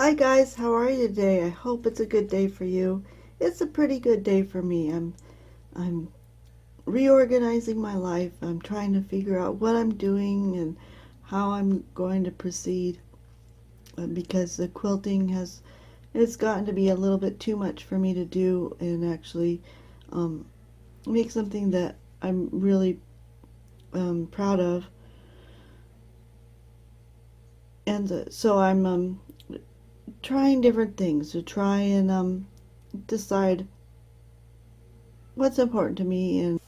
Hi guys, how are you today? I hope it's a good day for you. It's a pretty good day for me. I'm reorganizing my life. I'm trying to figure out what I'm doing and how I'm going to proceed because the quilting has it's gotten to be a little bit too much for me to do and actually um, make something that I'm really proud of. And so I'm trying different things to try and decide what's important to me. And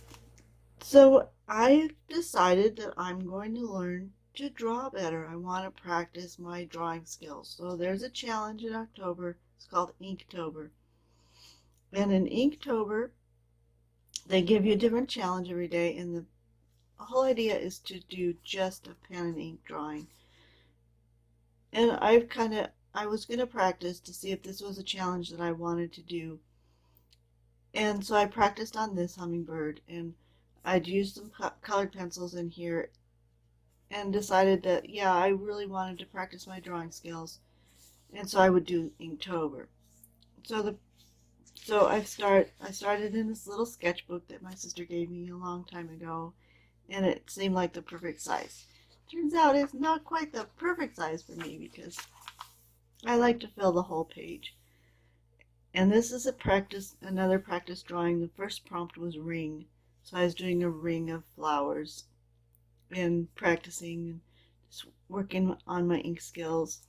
so I decided that I'm going to learn to draw better. I want to practice my drawing skills. So there's a challenge in October. It's called Inktober. And in Inktober, they give you a different challenge every day. And the whole idea is to do just a pen and ink drawing. And I was going to practice to see if this was a challenge that I wanted to do. And so I practiced on this hummingbird and I'd used some colored pencils in here and decided that yeah, I really wanted to practice my drawing skills, and so I would do Inktober. So the so I started in this little sketchbook that my sister gave me a long time ago, and it seemed like the perfect size. Turns out it's not quite the perfect size for me because I like to fill the whole page. And this is another practice drawing. The first prompt was ring, so I was doing a ring of flowers and practicing and just working on my ink skills.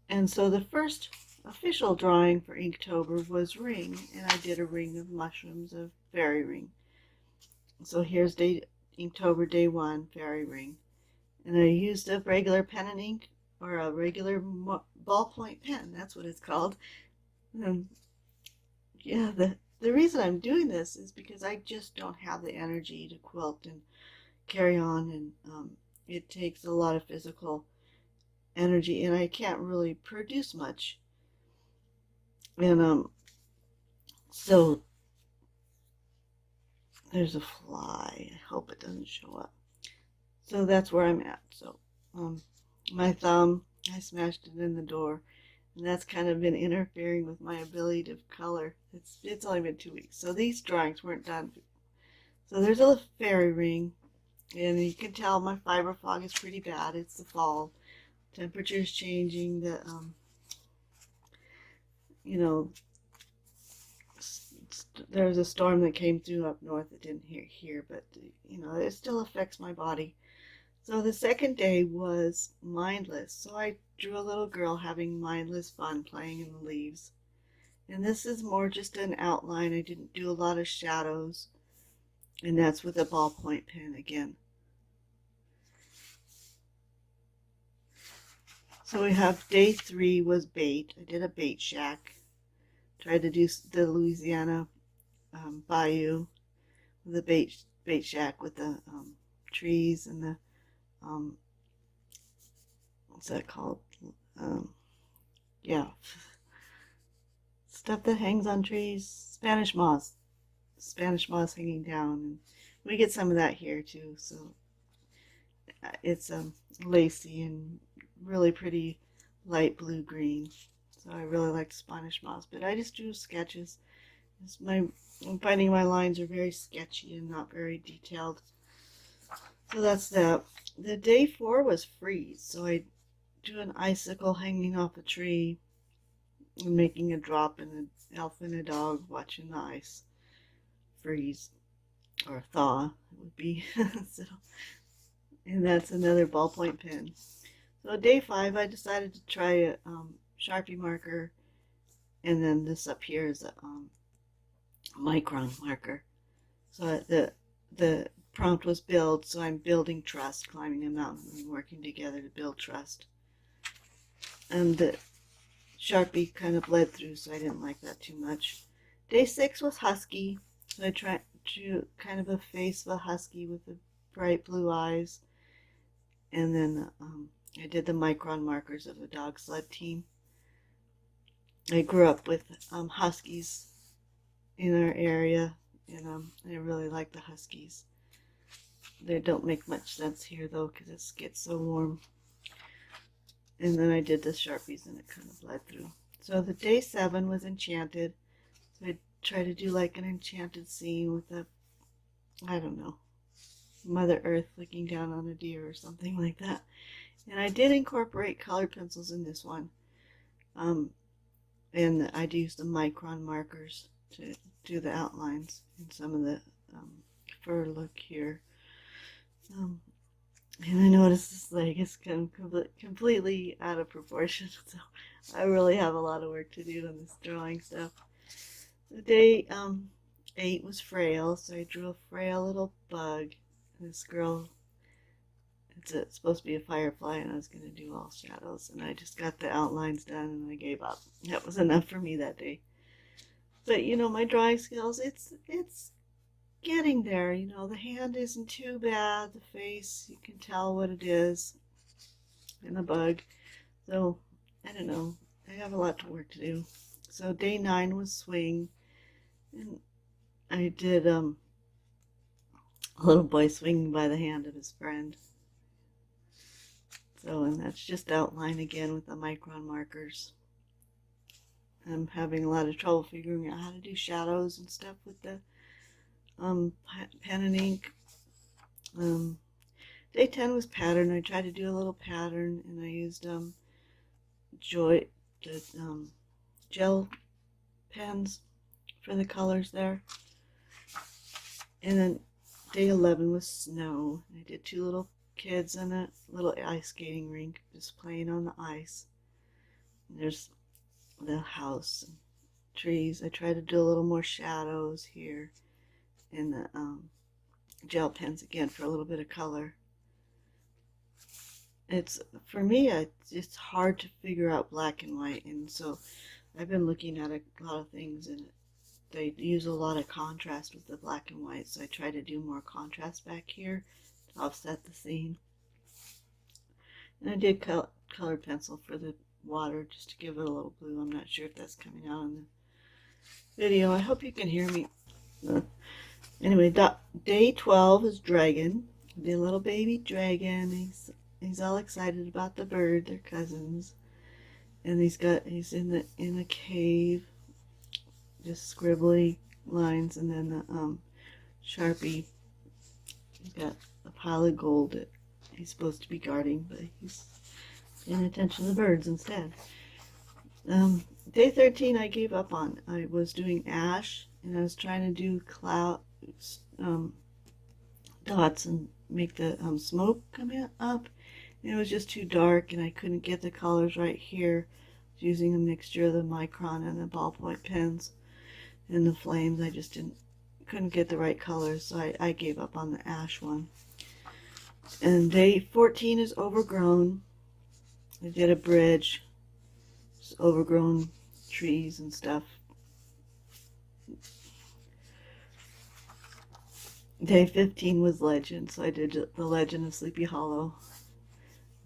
And so the first official drawing for Inktober was ring, and I did a ring of mushrooms, of fairy ring. So here's Inktober day one, fairy ring. And I used a regular pen and ink, or a regular ballpoint pen, that's what it's called. And yeah, the reason I'm doing this is because I just don't have the energy to quilt and carry on, and it takes a lot of physical energy, and I can't really produce much. And so there's a fly. I hope it doesn't show up. So that's where I'm at. So um, my thumb, I smashed it in the door, and that's kind of been interfering with my ability to color. It's only been 2 weeks, so these drawings weren't done. So there's a fairy ring, and you can tell my fiber fog is pretty bad. It's the fall. Temperature's changing. You know, there was a storm that came through up north that didn't hit here, but it still affects my body. So the second day was mindless. So I drew a little girl having mindless fun playing in the leaves. And this is more just an outline. I didn't do a lot of shadows. And that's with a ballpoint pen again. So we have day three was bait. I did a bait shack. Tried to do the Louisiana bayou, the bait shack with the trees and the um, what's that called? Um, yeah, stuff that hangs on trees. Spanish moss hanging down, and we get some of that here too. So it's lacy and really pretty light blue green. So I really like Spanish moss, but I just do sketches. I'm finding my lines are very sketchy and not very detailed. So that's that. The day four was freeze. So I do an icicle hanging off a tree and making a drop and an elf and a dog watching the ice freeze or thaw it would be. So, and that's another ballpoint pen. So day five, I decided to try a Sharpie marker, and then this up here is a micron marker. So the prompt was build, so I'm building trust, climbing a mountain and working together to build trust. And the Sharpie kind of bled through, so I didn't like that too much. Day six was husky, so I drew kind of a face of a husky with the bright blue eyes, and then I did the micron markers of a dog sled team. I grew up with huskies in our area, and I really like the huskies. They don't make much sense here though because it gets so warm. And then I did the Sharpies and it kind of bled through. So the day 7 was enchanted. So I tried to do like an enchanted scene with a, I don't know, Mother Earth looking down on a deer or something like that. And I did incorporate colored pencils in this one. And I'd use the micron markers to do the outlines in some of the fur look here. And I noticed this leg is completely out of proportion, so I really have a lot of work to do on this drawing stuff. The day 8 was frail, so I drew a frail little bug. This girl, it's supposed to be a firefly, and I was going to do all shadows, and I just got the outlines done, and I gave up. That was enough for me that day. But you know, my drawing skills, it's getting there. You know, the hand isn't too bad. The face, you can tell what it is, and the bug. So I don't know. I have a lot of work to do. So day 9 was swing, and I did a little boy swinging by the hand of his friend. So, and that's just outline again with the micron markers. I'm having a lot of trouble figuring out how to do shadows and stuff with the pen and ink. Day 10 was pattern. I tried to do a little pattern, and I used gel pens for the colors there. And then day 11 was snow. I did 2 little kids in a little ice skating rink just playing on the ice. And there's the house and trees. I tried to do a little more shadows here in the gel pens again for a little bit of color. It's, for me, it's hard to figure out black and white, and so I've been looking at a lot of things, and they use a lot of contrast with the black and white, so I try to do more contrast back here to offset the scene. And I did colored pencil for the water just to give it a little blue. I'm not sure if that's coming out in the video. I hope you can hear me. Anyway, day 12 is dragon. The little baby dragon. He's all excited about the bird. They're cousins, and he's in a cave. Just scribbly lines, and then the Sharpie. He's got a pile of gold that he's supposed to be guarding, but he's paying attention to the birds instead. Day 13 I gave up on. I was doing ash, and I was trying to do cloud dots and make the smoke come up. And it was just too dark, and I couldn't get the colors right here. I was using a mixture of the micron and the ballpoint pens and the flames. I just couldn't get the right colors, so I gave up on the ash one. And day 14 is overgrown. I did a bridge, just overgrown trees and stuff. Day 15 was legend, so I did the legend of Sleepy Hollow.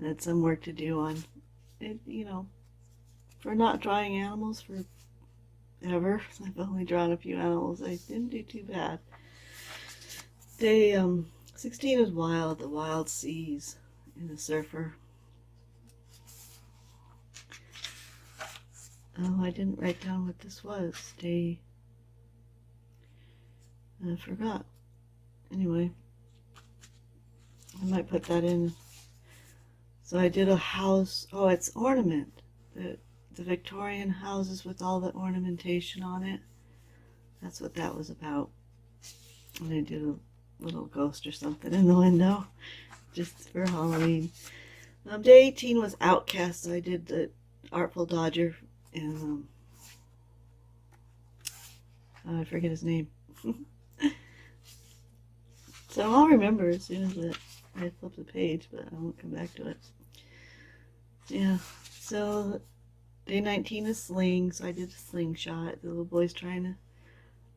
I had some work to do on it, you know, for not drawing animals for ever. I've only drawn a few animals. I didn't do too bad. Day 16 is wild, the wild seas and the surfer. Oh, I didn't write down what this was. I forgot. Anyway, I might put that in. So I did a house. Oh, it's ornament. The Victorian houses with all the ornamentation on it. That's what that was about. And I did a little ghost or something in the window just for Halloween. Day 18 was Outcast, so I did the Artful Dodger and I forget his name. So I'll remember as soon as I flip the page, but I won't come back to it. Yeah, so day 19 is sling, so I did a slingshot. The little boy's trying to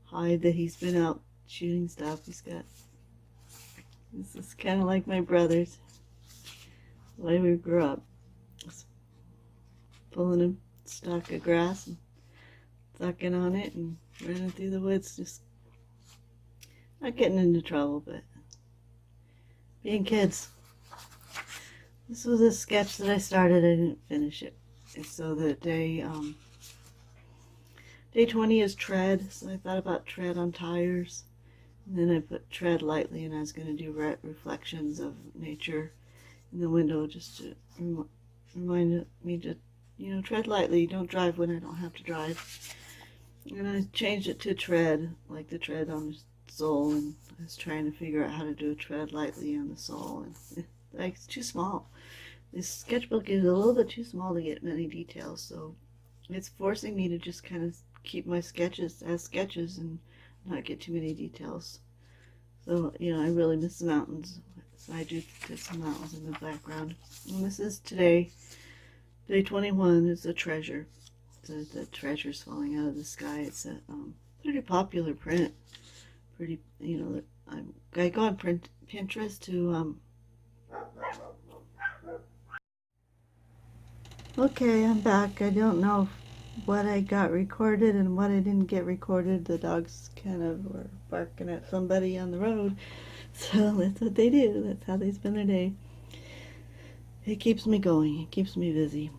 hide that he's been out shooting stuff. This is kind of like my brothers, the way we grew up. Just pulling a stalk of grass and sucking on it and running through the woods, just not getting into trouble, but being kids. This was a sketch that I started. I didn't finish it. And so the day 20 is tread. So I thought about tread on tires. And then I put tread lightly, and I was going to do reflections of nature in the window just to remind me to, tread lightly. Don't drive when I don't have to drive. And I changed it to tread, like the tread on the sole. And I was trying to figure out how to do a tread lightly on the sole. And like, it's too small. This sketchbook is a little bit too small to get many details, so it's forcing me to just kind of keep my sketches as sketches and not get too many details. So, I really miss the mountains, so I do put some mountains in the background. And this is today, day 21 is a treasure. The treasure's falling out of the sky. It's a pretty popular print. Pretty, I go on Pinterest to Okay, I'm back. I don't know what I got recorded and what I didn't get recorded. The dogs kind of were barking at somebody on the road. So that's what they do. That's how they spend their day. It keeps me going. It keeps me busy.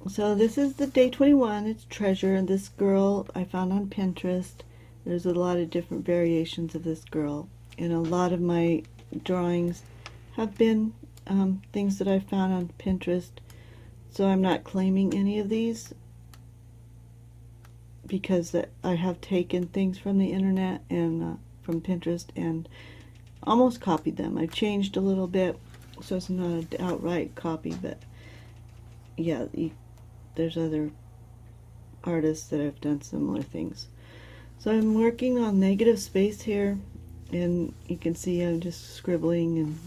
So this is the day 21. It's treasure. And this girl I found on Pinterest. There's a lot of different variations of this girl. And a lot of my drawings have been things that I found on Pinterest. So I'm not claiming any of these because I have taken things from the internet and from Pinterest and almost copied them. I've changed a little bit, so it's not an outright copy, but yeah, there's other artists that have done similar things. So I'm working on negative space here, and you can see I'm just scribbling,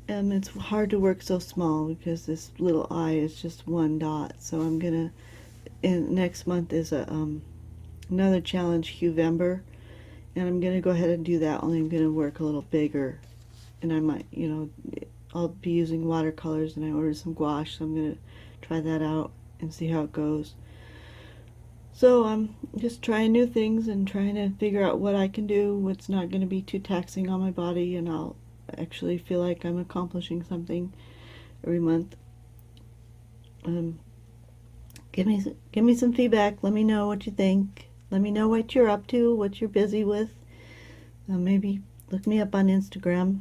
and it's hard to work so small because this little eye is just one dot. So I'm gonna, and next month is another challenge, Qvember, and I'm gonna go ahead and do that. Only I'm gonna work a little bigger, and I might, I'll be using watercolors, and I ordered some gouache, so I'm gonna try that out and see how it goes. So I'm just trying new things and trying to figure out what I can do, what's not going to be too taxing on my body, and I'll actually feel like I'm accomplishing something every month. Give me some feedback. Let me know what you think. Let me know what you're up to, what you're busy with. Maybe look me up on Instagram,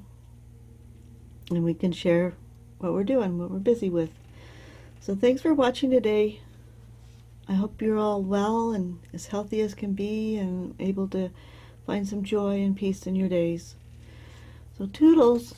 and we can share what we're doing, what we're busy with. So thanks for watching today. I hope you're all well and as healthy as can be and able to find some joy and peace in your days. So toodles.